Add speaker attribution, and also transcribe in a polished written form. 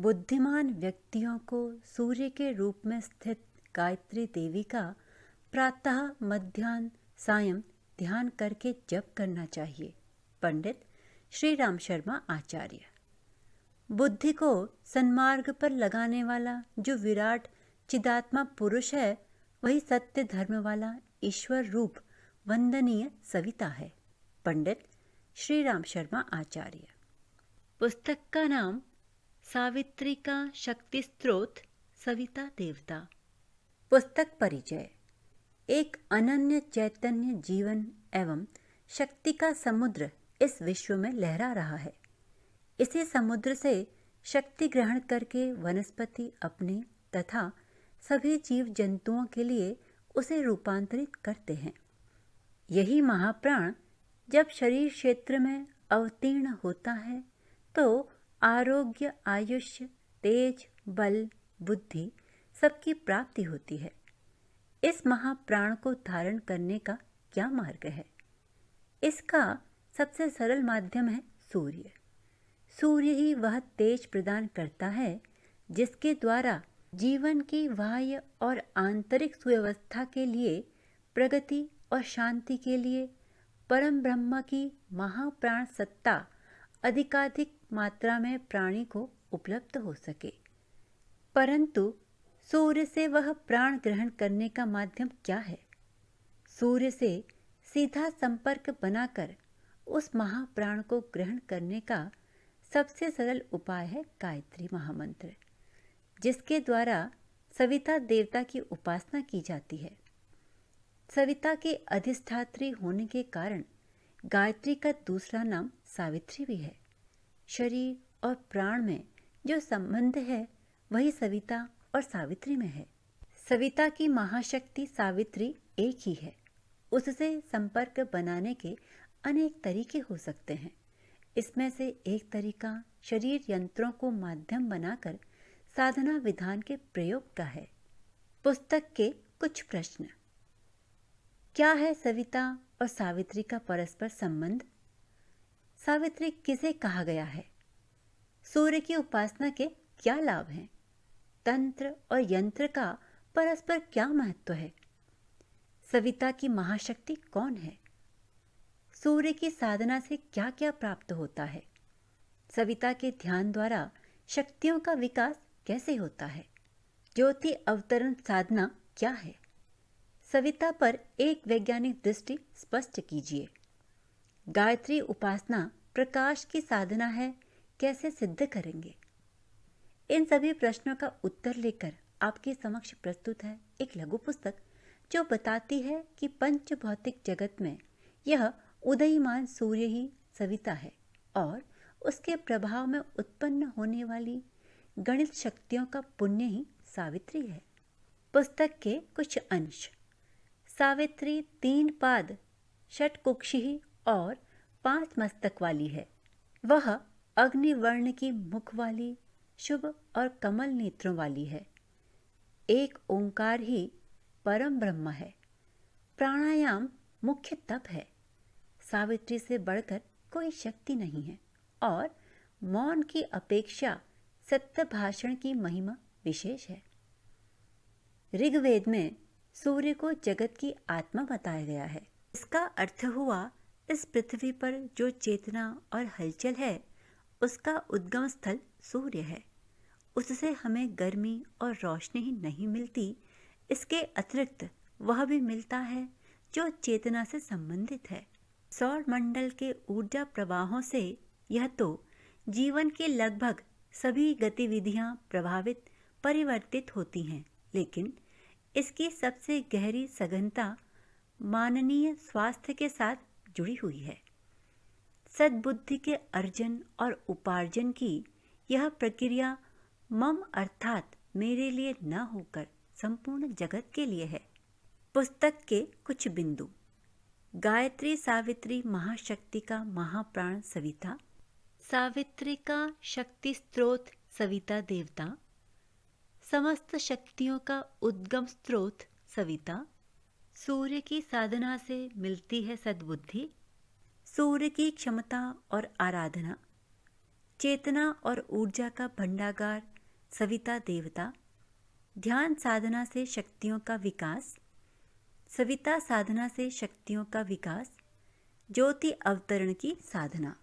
Speaker 1: बुद्धिमान व्यक्तियों को सूर्य के रूप में स्थित गायत्री देवी का प्रातः मध्याह्न सायं ध्यान करके जप करना चाहिए। पंडित श्री राम शर्मा आचार्य। बुद्धि को सन्मार्ग पर लगाने वाला जो विराट चिदात्मा पुरुष है, वही सत्य धर्म वाला ईश्वर रूप वंदनीय सविता है। पंडित श्री राम शर्मा आचार्य। पुस्तक का नाम सावित्री का शक्ति स्त्रोत सविता देवता। पुस्तक परिचय। एक अनन्य चैतन्य जीवन एवं शक्ति का समुद्र इस विश्व में लहरा रहा है। इसी समुद्र से शक्ति ग्रहण करके वनस्पति अपने तथा सभी जीव जंतुओं के लिए उसे रूपांतरित करते हैं। यही महाप्राण जब शरीर क्षेत्र में अवतीर्ण होता है तो आरोग्य, आयुष्य, तेज, बल, बुद्धि सबकी प्राप्ति होती है। इस महाप्राण को धारण करने का क्या मार्ग है? इसका सबसे सरल माध्यम है सूर्य। सूर्य ही वह तेज प्रदान करता है जिसके द्वारा जीवन की बाह्य और आंतरिक सुव्यवस्था के लिए, प्रगति और शांति के लिए परम ब्रह्म की महाप्राण सत्ता अधिकाधिक मात्रा में प्राणी को उपलब्ध हो सके। परंतु सूर्य से वह प्राण ग्रहण करने का माध्यम क्या है? सूर्य से सीधा संपर्क बनाकर उस महाप्राण को ग्रहण करने का सबसे सरल उपाय है गायत्री महामंत्र, जिसके द्वारा सविता देवता की उपासना की जाती है। सविता के अधिष्ठात्री होने के कारण गायत्री का दूसरा नाम सावित्री भी है। शरीर और प्राण में जो संबंध है वही सविता और सावित्री में है। सविता की महाशक्ति सावित्री एक ही है। उससे संपर्क बनाने के अनेक तरीके हो सकते हैं। इसमें से एक तरीका शरीर यंत्रों को माध्यम बनाकर साधना विधान के प्रयोग का है। पुस्तक के कुछ प्रश्न। क्या है सविता और सावित्री का परस्पर संबंध? सावित्री किसे कहा गया है? सूर्य की उपासना के क्या लाभ हैं? तंत्र और यंत्र का परस्पर क्या महत्व है? सविता की महाशक्ति कौन है? सूर्य की साधना से क्या क्या प्राप्त होता है? सविता के ध्यान द्वारा शक्तियों का विकास कैसे होता है? ज्योति अवतरण साधना क्या है? सविता पर एक वैज्ञानिक दृष्टि स्पष्ट कीजिए। गायत्री उपासना प्रकाश की साधना है, कैसे सिद्ध करेंगे? इन सभी प्रश्नों का उत्तर लेकर आपके समक्ष प्रस्तुत है एक लघु पुस्तक जो बताती है कि पंच भौतिक जगत में यह उदयमान सूर्य ही सविता है और उसके प्रभाव में उत्पन्न होने वाली गणित शक्तियों का पुण्य ही सावित्री है। पुस्तक के कुछ अंश। सावित्री 3 पाद, षटकुक्षी और 5 मस्तक वाली है। वह अग्निवर्ण की मुख वाली, शुभ और कमल नेत्रों वाली है। एक ओंकार ही परम ब्रह्म है। प्राणायाम मुख्य तप है। सावित्री से बढ़कर कोई शक्ति नहीं है और मौन की अपेक्षा सत्य भाषण की महिमा विशेष है। ऋग्वेद में सूर्य को जगत की आत्मा बताया गया है। इसका अर्थ हुआ इस पृथ्वी पर जो चेतना और हलचल है उसका उद्गम स्थल सूर्य है। उससे हमें गर्मी और रोशनी ही नहीं मिलती, इसके अतिरिक्त वह भी मिलता है जो चेतना से संबंधित है। सौर मंडल के ऊर्जा प्रवाहों से यह तो जीवन के लगभग सभी गतिविधियां प्रभावित परिवर्तित होती हैं, लेकिन इसकी सबसे गहरी सघनता माननीय स्वास्थ्य के साथ जुड़ी हुई है। सद्बुद्धि के अर्जन और उपार्जन की यह प्रक्रिया मम अर्थात मेरे लिए न होकर संपूर्ण जगत के लिए है। पुस्तक के कुछ बिंदु। गायत्री सावित्री महाशक्ति का महाप्राण सविता, सावित्री का शक्ति स्त्रोत सविता देवता, समस्त शक्तियों का उद्गम स्त्रोत सविता, सूर्य की साधना से मिलती है सद्बुद्धि, सूर्य की क्षमता और आराधना, चेतना और ऊर्जा का भंडागार सविता देवता, ध्यान साधना से शक्तियों का विकास, सविता साधना से शक्तियों का विकास, ज्योति अवतरण की साधना।